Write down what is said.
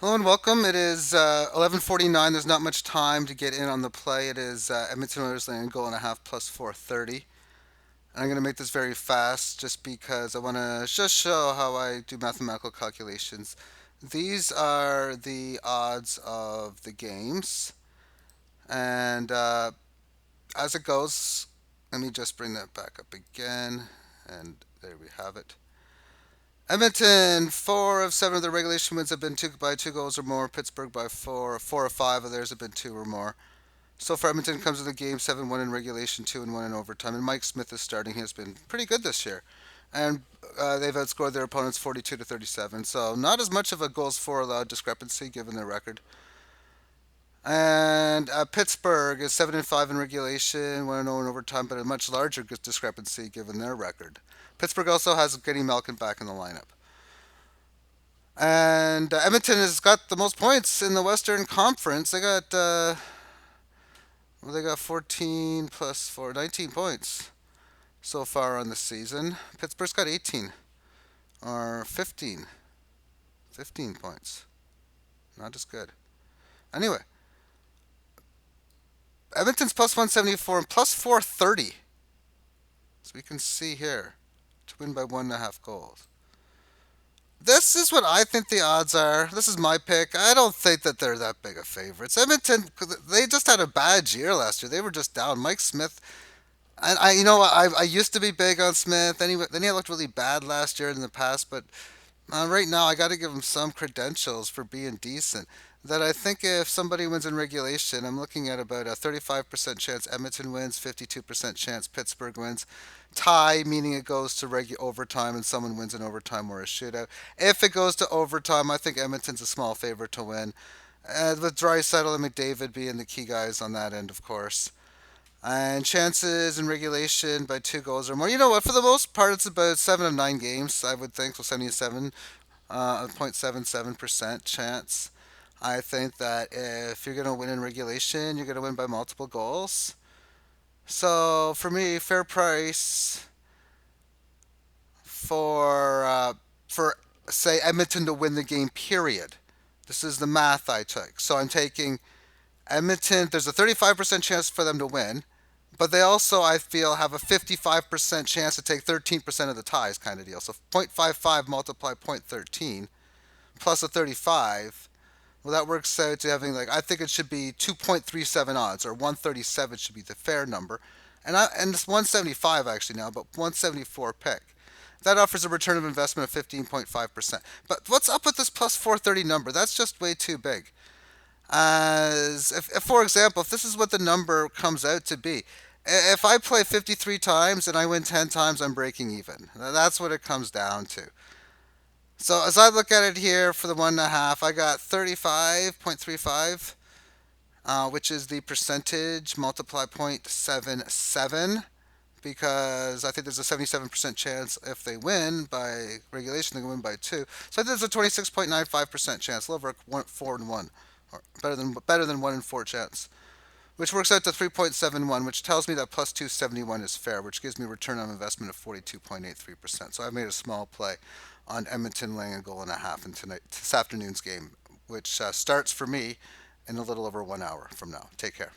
Hello and welcome. It is 11:49. There's not much time to get in on the play. It is Edmonton Oilers laying a goal and a half plus 430. And I'm going to make this very fast just because I want to just show how I do mathematical calculations. These are the odds of the games. And as it goes, let me just bring that back up again. And there we have it. Edmonton, 4 of 7 of their regulation wins have been by 2 goals or more. Pittsburgh by 4 of 5 of theirs have been 2 or more. So far, Edmonton comes to the game 7-1 in regulation, 2-1 in overtime. And Mike Smith is starting. He has been pretty good this year. And they've outscored their opponents 42-37. So not as much of a goals for allowed discrepancy given their record. And Pittsburgh is 7-5 in regulation, 1-0 in overtime, but a much larger discrepancy given their record. Pittsburgh also has Getty Malkin back in the lineup. And Edmonton has got the most points in the Western Conference. They got 14 plus 4, 19 points so far on the season. Pittsburgh's got 18 or 15 points. Not as good. Anyway, Edmonton's plus 174 and plus 430. So we can see here to win by 1.5 goals. This is what I think the odds are. This is my pick. I don't think that they're that big of favorites. Edmonton, they just had a bad year last year. They were just down. Mike Smith, I used to be big on Smith. Then he looked really bad last year in the past, but right now I got to give him some credentials for being decent. That I think if somebody wins in regulation, I'm looking at about a 35% chance Edmonton wins, 52% chance Pittsburgh wins. Tie, meaning it goes to overtime and someone wins in overtime or a shootout. If it goes to overtime, I think Edmonton's a small favorite to win. With Draisaitl and McDavid being the key guys on that end, of course. And chances in regulation by 2 goals or more. You know what? For the most part, it's about 7 of 9 games, I would think. So 77.77% chance. I think that if you're going to win in regulation, you're going to win by multiple goals. So for me, fair price for say Edmonton to win the game. Period. This is the math I took. So I'm taking Edmonton. There's a 35% chance for them to win, but they also, I feel, have a 55% chance to take 13% of the ties, kind of deal. So 0.55 multiply 0.13 plus a 35. Well, that works out to having, I think it should be 2.37 odds, or 137 should be the fair number. And it's 175 actually now, but 174 pick. That offers a return of investment of 15.5%. But what's up with this plus 430 number? That's just way too big. As if, for example, if this is what the number comes out to be, if I play 53 times and I win 10 times, I'm breaking even. That's what it comes down to. So as I look at it here for the 1.5, I got 35.35, which is the percentage multiply 0.77, because I think there's a 77% chance if they win by regulation, they can win by 2. So I think there's a 26.95% chance, a little over 4-1, or better than 1 in 4 chance, which works out to 3.71, which tells me that plus 271 is fair, which gives me a return on investment of 42.83%. So I've made a small play on Edmonton laying a goal and a half in this afternoon's game, which starts for me in a little over 1 hour from now. Take care.